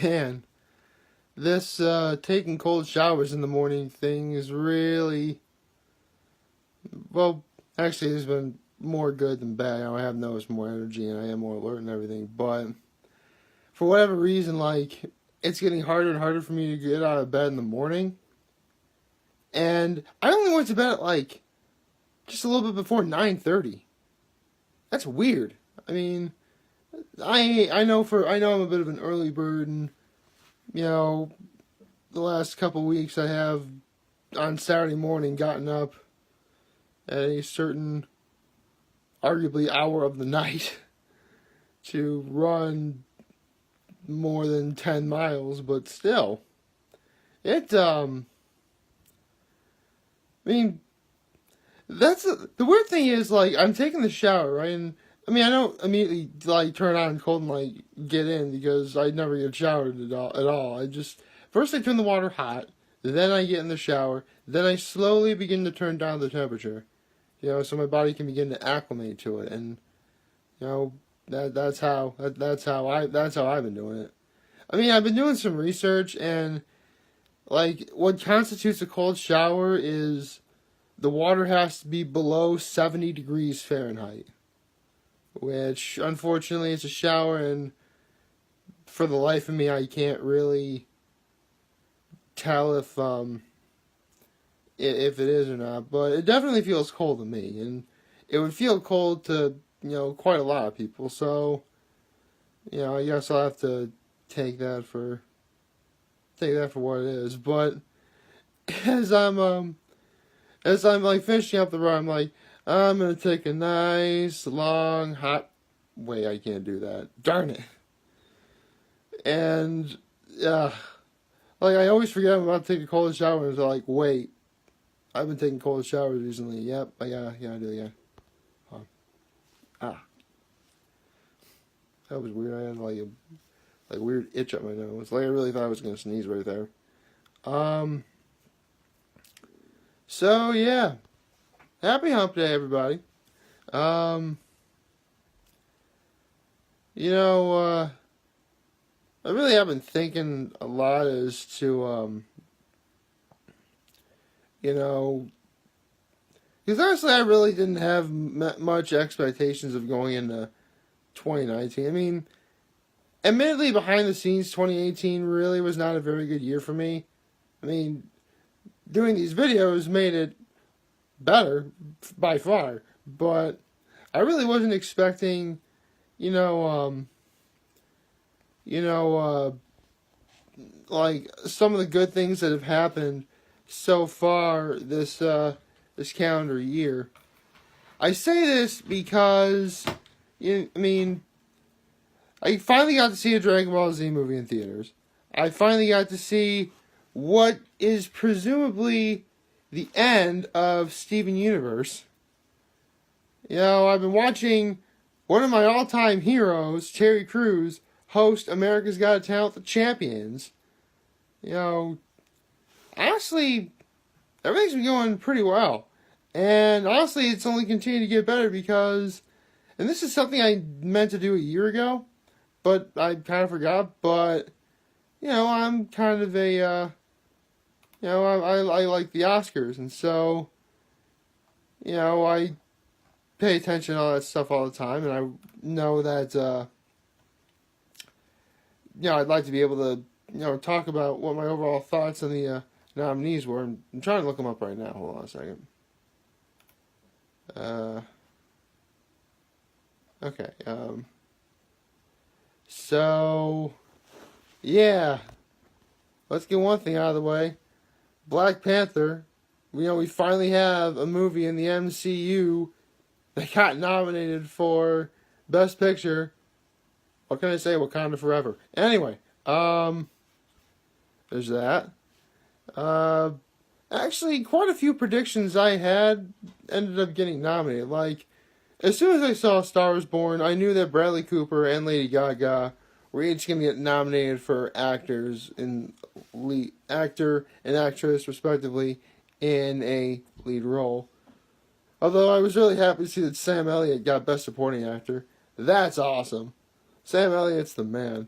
Man, this taking cold showers in the morning thing is really, well, actually, it's been more good than bad. I have noticed more energy and I am more alert and everything. But for whatever reason, like, it's getting harder and harder for me to get out of bed in the morning. And I only went to bed at like just a little bit before 9:30. That's weird. I mean, I know I'm a bit of an early bird, and you know the last couple weeks I have on Saturday morning gotten up at a certain arguably hour of the night to run more than 10 miles, but still I mean the weird thing is, like, I'm taking the shower, right? And I mean, I don't immediately like turn on cold and like get in because I never get showered at all. I just first I turn the water hot, then I get in the shower, then I slowly begin to turn down the temperature, so my body can begin to acclimate to it, and you know that's how I've been doing it. I mean, I've been doing some research, and like what constitutes a cold shower is the water has to be below 70 degrees Fahrenheit, which unfortunately is a shower, and for the life of me, I can't really tell if it is or not. But it definitely feels cold to me, and it would feel cold to quite a lot of people. So I guess I'll have to take that for what it is. But as I'm like finishing up the run, I'm like, I'm gonna take a nice long hot. Wait, I can't do that. Darn it! And like I always forget I'm about to take a cold shower, and it's like, wait, I've been taking cold showers recently. Yep, I do. Yeah. Huh. Ah, that was weird. I had like a weird itch up my nose. Like I really thought I was gonna sneeze right there. So yeah, happy Hump Day, everybody. Um, you know, I really have been thinking a lot as to, because honestly, I really didn't have much expectations of going into 2019. I mean, admittedly, behind the scenes, 2018 really was not a very good year for me. I mean, doing these videos made it better by far, but I really wasn't expecting, you know, like some of the good things that have happened so far this calendar year. I say this because, I mean, I finally got to see a Dragon Ball Z movie in theaters. I finally got to see what is presumably the end of Steven Universe. I've been watching one of my all-time heroes, Terry Crews, host America's Got Talent, The Champions. Honestly, everything's been going pretty well. And honestly, it's only continued to get better because, and this is something I meant to do a year ago, but I kind of forgot, but, I'm kind of a, I like the Oscars, and so, I pay attention to all that stuff all the time, and I know that, I'd like to be able to, talk about what my overall thoughts on the nominees were. I'm trying to look them up right now. Hold on a second. Okay. So, yeah. Let's get one thing out of the way. Black Panther. We finally have a movie in the MCU that got nominated for Best Picture. What can I say? Wakanda Forever. Anyway, there's that. Actually, quite a few predictions I had ended up getting nominated. Like, as soon as I saw Star Wars Born, I knew that Bradley Cooper and Lady Gaga were each going to get nominated for actor and actress, respectively, in a lead role. Although I was really happy to see that Sam Elliott got Best Supporting Actor. That's awesome. Sam Elliott's the man.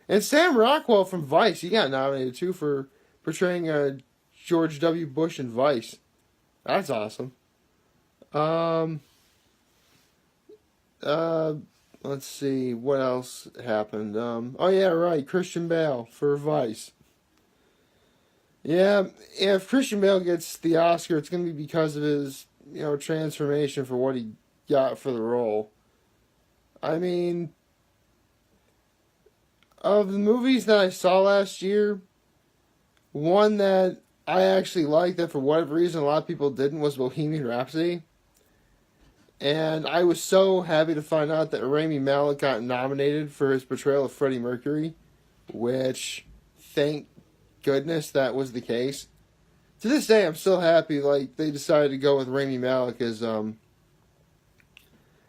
And Sam Rockwell from Vice, he got nominated too for portraying George W. Bush in Vice. That's awesome. Um, uh, let's see what else happened. Oh yeah, right, Christian Bale for Vice. Yeah, if Christian Bale gets the Oscar, it's gonna be because of his transformation for what he got for the role. I mean, of the movies that I saw last year, one that I actually liked that for whatever reason a lot of people didn't was Bohemian Rhapsody. And I was so happy to find out that Rami Malek got nominated for his portrayal of Freddie Mercury, which, thank goodness that was the case. To this day, I'm still happy like they decided to go with Rami Malek as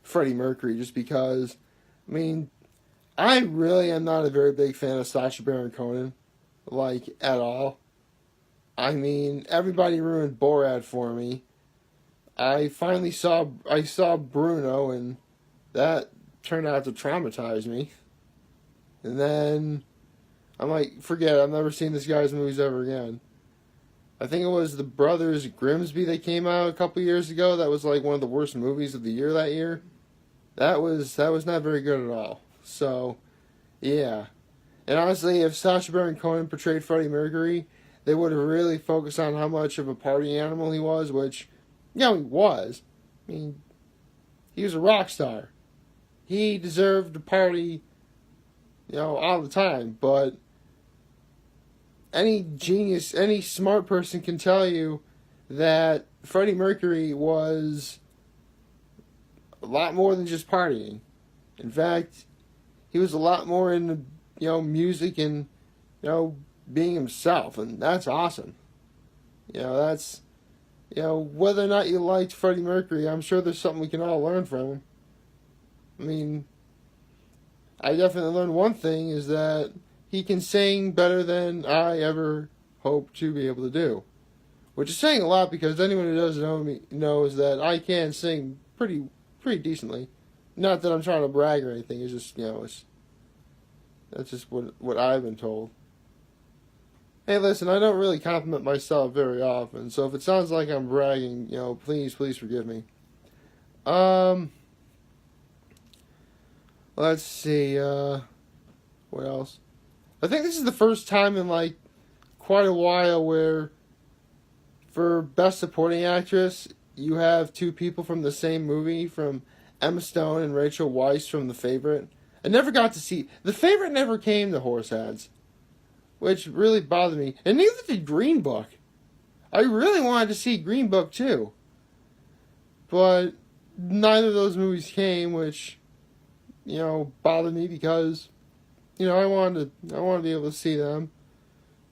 Freddie Mercury, just because, I mean, I really am not a very big fan of Sacha Baron Cohen, like, at all. I mean, everybody ruined Borat for me. I saw Bruno, and that turned out to traumatize me. And then I'm like, forget it, I've never seen this guy's movies ever again. I think it was the Brothers Grimsby that came out a couple years ago. That was like one of the worst movies of the year that year. That was not very good at all. So, yeah. And honestly, if Sacha Baron Cohen portrayed Freddie Mercury, they would have really focused on how much of a party animal he was, which, he was. I mean, he was a rock star. He deserved to party, all the time. But any genius, any smart person can tell you that Freddie Mercury was a lot more than just partying. In fact, he was a lot more into, music and, being himself, and that's awesome. That's, whether or not you liked Freddie Mercury, I'm sure there's something we can all learn from him. I mean, I definitely learned one thing, is that he can sing better than I ever hoped to be able to do. Which is saying a lot, because anyone who doesn't know me knows that I can sing pretty decently. Not that I'm trying to brag or anything, it's just, that's just what I've been told. Hey, listen, I don't really compliment myself very often, so if it sounds like I'm bragging, please forgive me. Let's see, what else? I think this is the first time in, like, quite a while where, for Best Supporting Actress, you have two people from the same movie, from Emma Stone and Rachel Weisz from The Favorite. I never got to see... The Favorite never came to Horseheads, which really bothered me. And neither did Green Book. I really wanted to see Green Book too. But neither of those movies came, which, bothered me because, I wanted to be able to see them.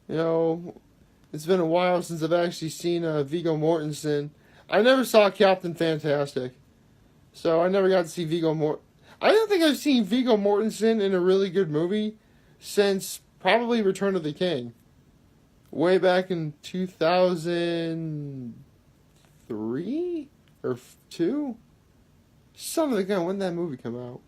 It's been a while since I've actually seen Viggo Mortensen. I never saw Captain Fantastic, so I never got to see Viggo Mortensen. I don't think I've seen Viggo Mortensen in a really good movie since probably Return of the King. Way back in 2003 or 2? Son of a gun, when did that movie come out?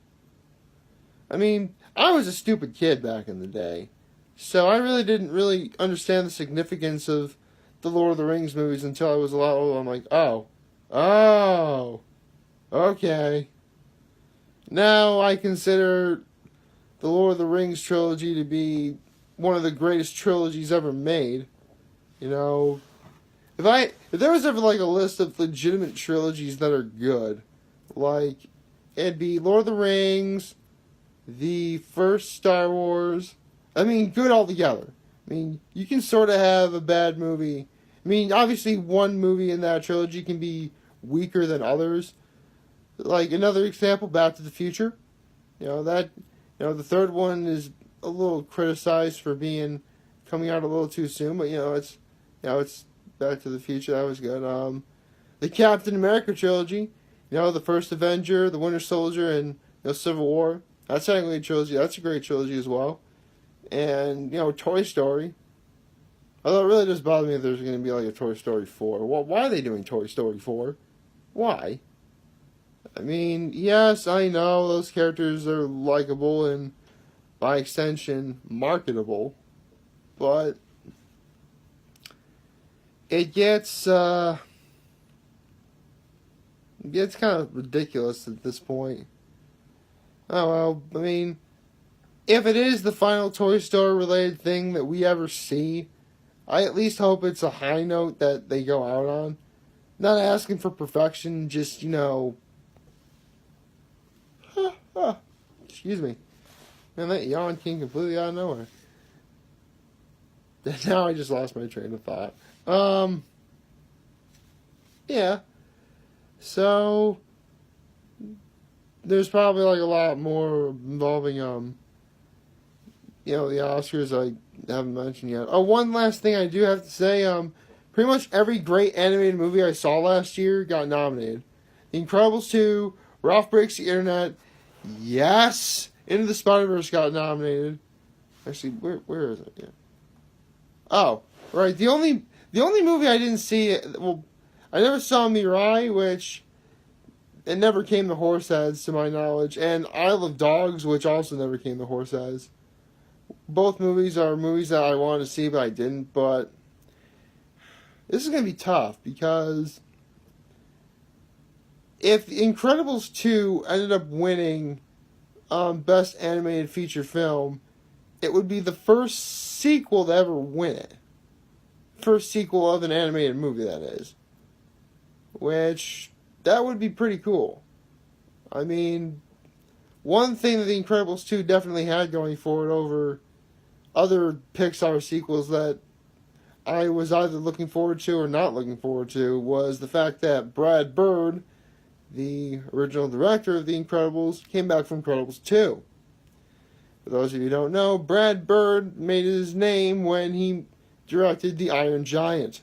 I mean, I was a stupid kid back in the day, so I really didn't really understand the significance of the Lord of the Rings movies until I was a lot older. I'm like, oh, okay. Now I consider the Lord of the Rings trilogy to be one of the greatest trilogies ever made. If there was ever like a list of legitimate trilogies that are good, like, it'd be Lord of the Rings, the first Star Wars. I mean, good altogether. I mean, you can sort of have a bad movie. I mean, obviously one movie in that trilogy can be weaker than others. Like, another example, Back to the Future. The third one is a little criticized for coming out a little too soon, but, it's Back to the Future. That was good. The Captain America trilogy, the first Avenger, the Winter Soldier, and, Civil War. That's technically a trilogy. That's a great trilogy as well. And, Toy Story. Although it really does bother me if there's going to be like a Toy Story 4. Well, why are they doing Toy Story 4? Why? I mean, yes, I know those characters are likable and by extension, marketable. But it gets kind of ridiculous at this point. Oh well, I mean, if it is the final Toy Story related thing that we ever see, I at least hope it's a high note that they go out on. Not asking for perfection, just, excuse me. Man, that yawn came completely out of nowhere. Now I just lost my train of thought. Yeah. So, there's probably like a lot more involving, the Oscars I haven't mentioned yet. Oh, one last thing I do have to say, pretty much every great animated movie I saw last year got nominated. The Incredibles 2, Ralph Breaks the Internet, yes! Into the Spider-Verse got nominated. Actually, where is it? Yeah. Oh, right. The only movie I didn't see, well, I never saw Mirai, which it never came to Horseheads to my knowledge, and Isle of Dogs, which also never came to Horseheads. Both movies are movies that I wanted to see, but I didn't. But this is going to be tough because if Incredibles 2 ended up winning Best Animated Feature Film, it would be the first sequel to ever win it. First sequel of an animated movie, that is. Which, that would be pretty cool. I mean, one thing that The Incredibles 2 definitely had going for it over other Pixar sequels that I was either looking forward to or not looking forward to was the fact that Brad Bird, the original director of The Incredibles, came back from Incredibles 2. For those of you who don't know, Brad Bird made his name when he directed The Iron Giant.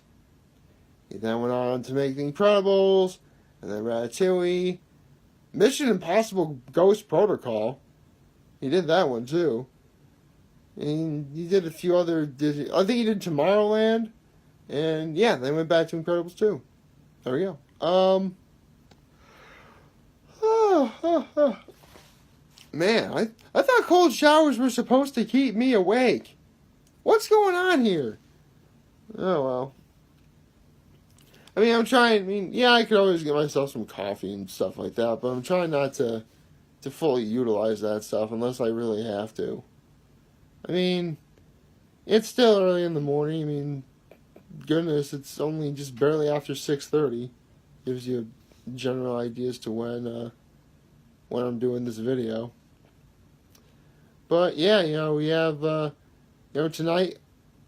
He then went on to make The Incredibles, and then Ratatouille, Mission Impossible Ghost Protocol. He did that one too. And he did a few other, I think he did Tomorrowland. And yeah, they went back to Incredibles 2. There we go. Man, I thought cold showers were supposed to keep me awake. What's going on here? Oh well. Yeah, I could always get myself some coffee and stuff like that, but I'm trying not to fully utilize that stuff unless I really have to. I mean, it's still early in the morning. Goodness, it's only just barely after 6:30. Gives you a general idea as to when I'm doing this video. But yeah, we have tonight,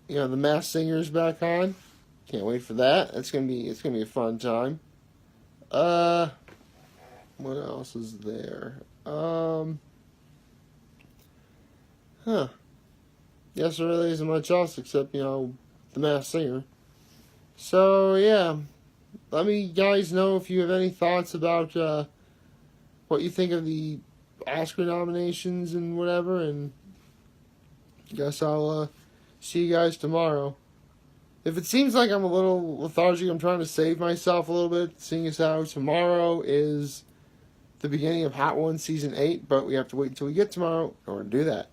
the Masked Singer's back on. Can't wait for that. It's gonna be a fun time. What else is there? Yes, there really isn't much else except, the Masked Singer. So, yeah. Let me guys know if you have any thoughts about what you think of the Oscar nominations and whatever, and I guess I'll see you guys tomorrow. If it seems like I'm a little lethargic, I'm trying to save myself a little bit, seeing as how tomorrow is the beginning of Hot Ones Season 8, but we have to wait until we get tomorrow in order to do that.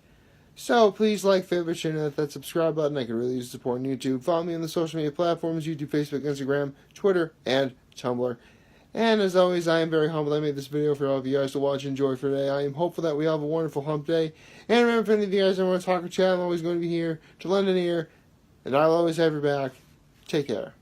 So, please like, favorite, share, and hit that subscribe button. I could really use support on YouTube. Follow me on the social media platforms, YouTube, Facebook, Instagram, Twitter, and Tumblr. And as always, I am very humbled I made this video for all of you guys to watch and enjoy for today. I am hopeful that we have a wonderful hump day. And remember, if any of you guys ever want to talk or chat, I'm always going to be here to lend an ear. And I'll always have your back. Take care.